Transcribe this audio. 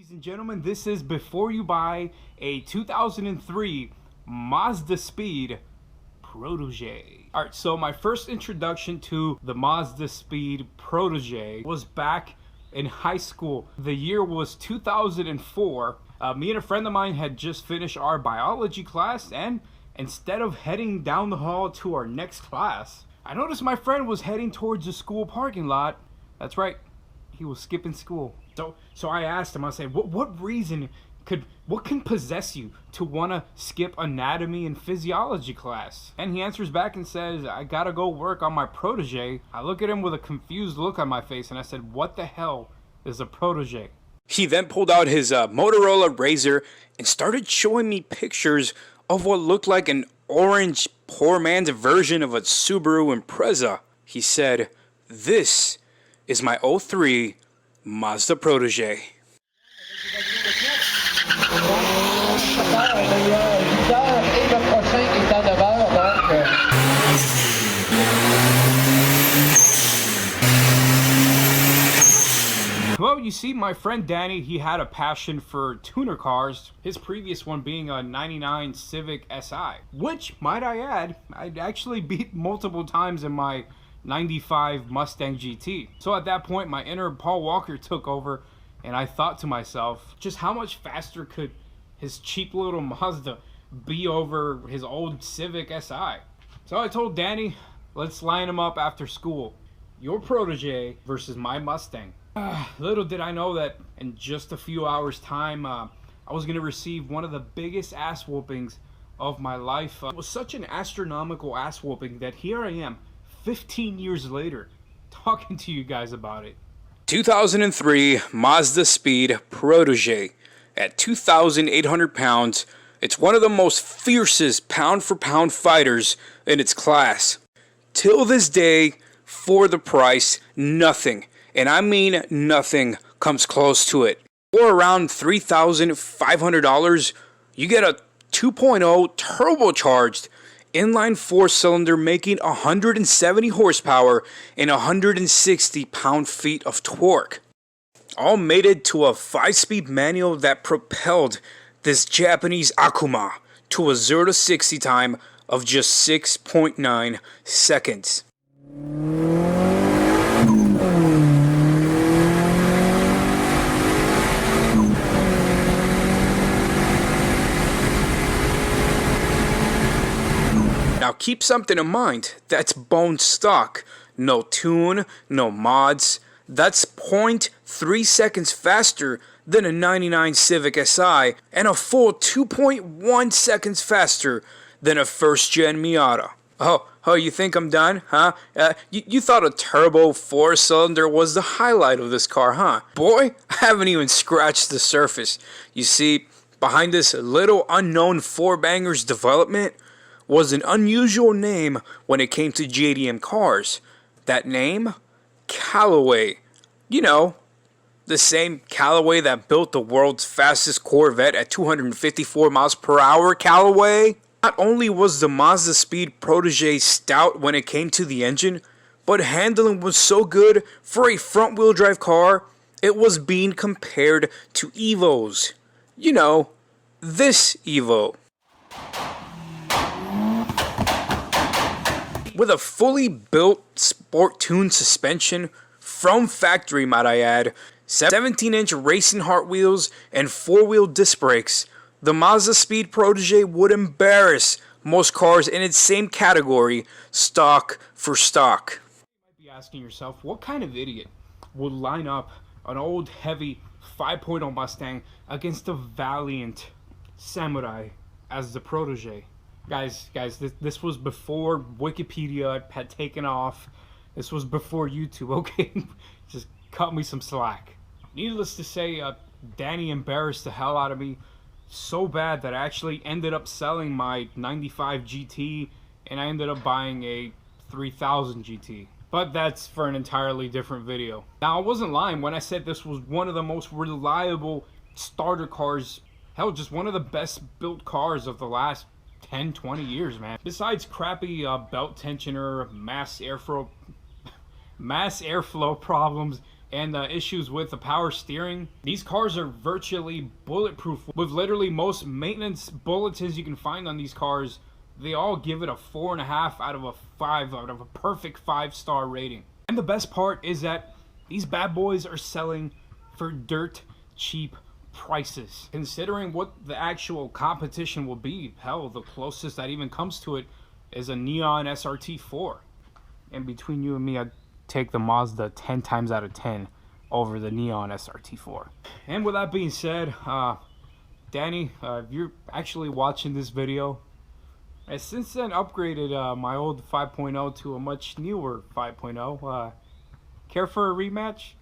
Ladies and gentlemen, this is before you buy a 2003 Mazdaspeed Protege. Alright, so my first introduction to the Mazdaspeed Protege was back in high school. The year was 2004. Me and a friend of mine had just finished our biology class, and instead of heading down the hall to our next class, I noticed my friend was heading towards the school parking lot. That's right, he was skipping school. So I asked him, I said, what can possess you to want to skip anatomy and physiology class? And he answers back and says, I gotta go work on my protege. I look at him with a confused look on my face and I said, what the hell is a protege? He then pulled out his Motorola Razr and started showing me pictures of what looked like an orange poor man's version of a Subaru Impreza. He said, this is my 03 Mazda Protege. Well, you see, my friend Danny, he had a passion for tuner cars, his previous one being a 99 Civic SI, which, might I add, I'd actually beat multiple times in my 95 Mustang GT. So at that point, my inner Paul Walker took over, and I thought to myself, just how much faster could his cheap little Mazda be over his old Civic SI? So I told Danny, let's line him up after school. Your protege versus my Mustang. Little did I know that in just a few hours time, I was going to receive one of the biggest ass whoopings of my life. It was such an astronomical ass whooping that here I am, 15 years later, talking to you guys about it. 2003 Mazdaspeed Protege. At 2,800 pounds, it's one of the most fiercest pound-for-pound fighters in its class. Till this day, for the price, nothing, and I mean nothing, comes close to it. For around $3,500, you get a 2.0 turbocharged inline 4-cylinder making 170 horsepower and 160 pound-feet of torque. All mated to a 5-speed manual that propelled this Japanese Akuma to a 0 to 60 time of just 6.9 seconds. Now keep something in mind, that's bone stock, no tune, no mods. That's 0.3 seconds faster than a 99 Civic SI and a full 2.1 seconds faster than a first-gen Miata. Oh, you think I'm done, huh? You thought a turbo 4-cylinder was the highlight of this car, huh? Boy, I haven't even scratched the surface. You see, behind this little unknown 4-banger's development was an unusual name when it came to JDM cars. That name? Callaway. You know, the same Callaway that built the world's fastest Corvette at 254 miles per hour, Callaway. Not only was the Mazdaspeed Protege stout when it came to the engine, but handling was so good for a front-wheel drive car, it was being compared to Evos. You know, this Evo. With a fully built sport-tuned suspension, from factory might I add, 17-inch racing Hart wheels, and 4-wheel disc brakes, the Mazdaspeed Protege would embarrass most cars in its same category, stock for stock. You might be asking yourself, what kind of idiot would line up an old heavy 5.0 Mustang against a valiant Samurai as the Protege? Guys, this was before Wikipedia had taken off. This was before YouTube, okay? Just cut me some slack. Needless to say, Danny embarrassed the hell out of me so bad that I actually ended up selling my 95 GT and I ended up buying a 3000 GT. But that's for an entirely different video. Now, I wasn't lying when I said this was one of the most reliable starter cars. Hell, just one of the best built cars of the last 10-20 years, man. Besides crappy belt tensioner, mass airflow problems, and issues with the power steering. These cars are virtually bulletproof. With literally most maintenance bulletins you can find on these cars, they all give it a 4.5 out of a 5, out of a perfect 5-star rating. And the best part is that these bad boys are selling for dirt cheap prices. Considering what the actual competition will be, hell, the closest that even comes to it is a neon SRT4. And between you and me, I'd take the Mazda 10 times out of 10 over the neon SRT4. And with that being said, Danny, if you're actually watching this video, I since then upgraded my old 5.0 to a much newer 5.0. Care for a rematch?